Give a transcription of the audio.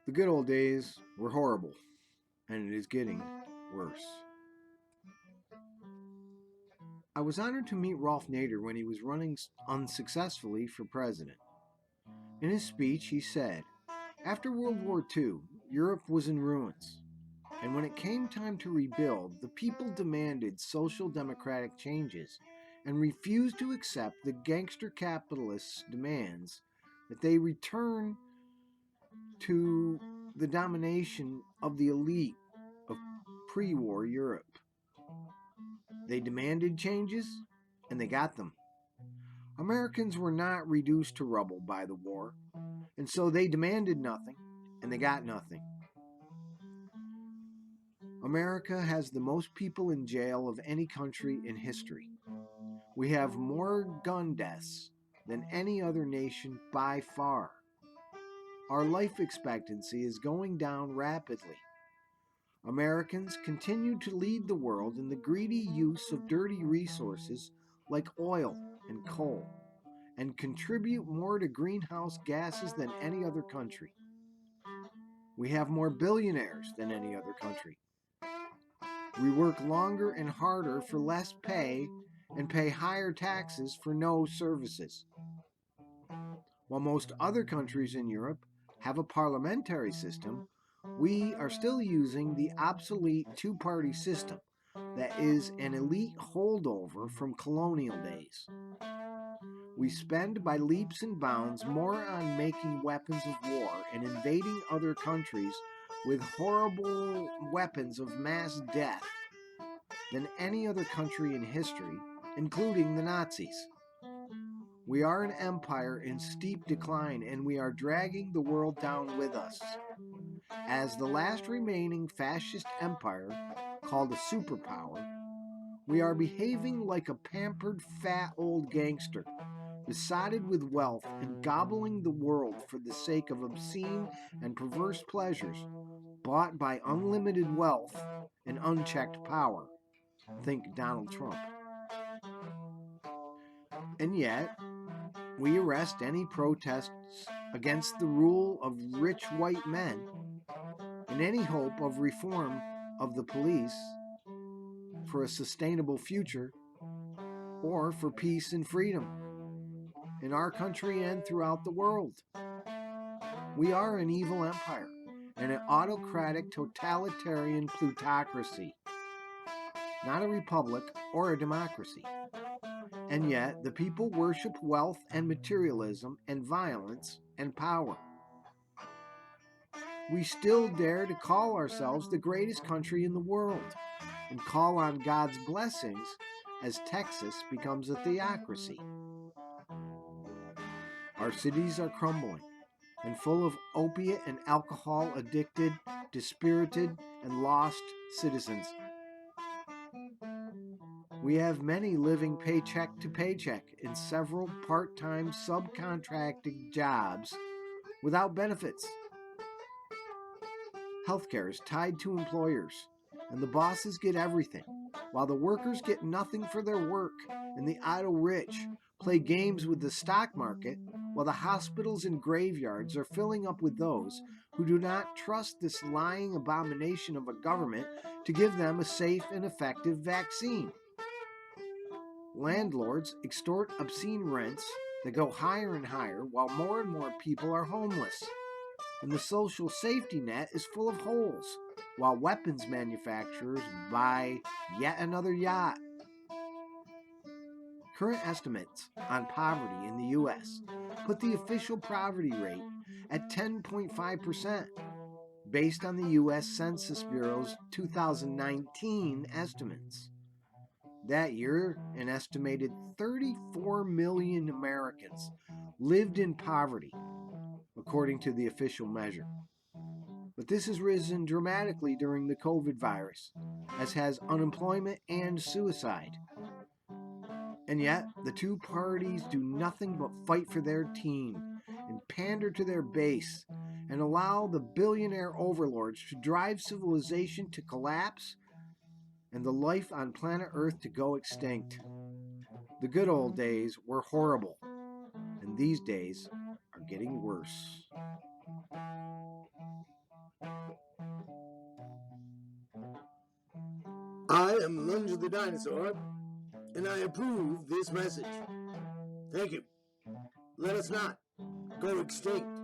The good old days were horrible, and it is getting worse. I was honored to meet Ralph Nader when he was running unsuccessfully for president. In his speech, he said, after World War II, Europe was in ruins, and when it came time to rebuild, the people demanded social democratic changes and refused to accept the gangster capitalists' demands that they return to the domination of the elite of pre-war Europe. They demanded changes, and they got them. Americans were not reduced to rubble by the war, and so they demanded nothing, and they got nothing. America has the most people in jail of any country in history. We have more gun deaths than any other nation by far. Our life expectancy is going down rapidly. Americans continue to lead the world in the greedy use of dirty resources like oil and coal, and contribute more to greenhouse gases than any other country. We have more billionaires than any other country. We work longer and harder for less pay and pay higher taxes for no services. While most other countries in Europe have a parliamentary system, we are still using the obsolete two-party system that is an elite holdover from colonial days. We spend by leaps and bounds more on making weapons of war and invading other countries with horrible weapons of mass death than any other country in history, including the Nazis. We are an empire in steep decline, and we are dragging the world down with us. As the last remaining fascist empire, called a superpower, we are behaving like a pampered fat old gangster, besotted with wealth and gobbling the world for the sake of obscene and perverse pleasures bought by unlimited wealth and unchecked power. Think Donald Trump. And yet, we arrest any protests against the rule of rich white men in any hope of reform of the police for a sustainable future or for peace and freedom in our country and throughout the world. We are an evil empire and an autocratic totalitarian plutocracy, not a republic or a democracy. And yet, the people worship wealth and materialism and violence and power. We still dare to call ourselves the greatest country in the world and call on God's blessings as Texas becomes a theocracy. Our cities are crumbling and full of opiate and alcohol addicted, dispirited, and lost citizens. We have many living paycheck to paycheck in several part-time subcontracting jobs without benefits. Healthcare is tied to employers, and the bosses get everything, while the workers get nothing for their work, and the idle rich play games with the stock market, while the hospitals and graveyards are filling up with those who do not trust this lying abomination of a government to give them a safe and effective vaccine. Landlords extort obscene rents that go higher and higher, while more and more people are homeless. And the social safety net is full of holes, while weapons manufacturers buy yet another yacht. Current estimates on poverty in the U.S. put the official poverty rate at 10.5%, based on the U.S. Census Bureau's 2019 estimates. That year, an estimated 34 million Americans lived in poverty, according to the official measure. But this has risen dramatically during the COVID virus, as has unemployment and suicide. And yet, the two parties do nothing but fight for their team and pander to their base and allow the billionaire overlords to drive civilization to collapse and the life on planet Earth to go extinct. The good old days were horrible, and these days are getting worse. am Lunge the Dinosaur, and I approve this message. Thank you. Let us not go extinct.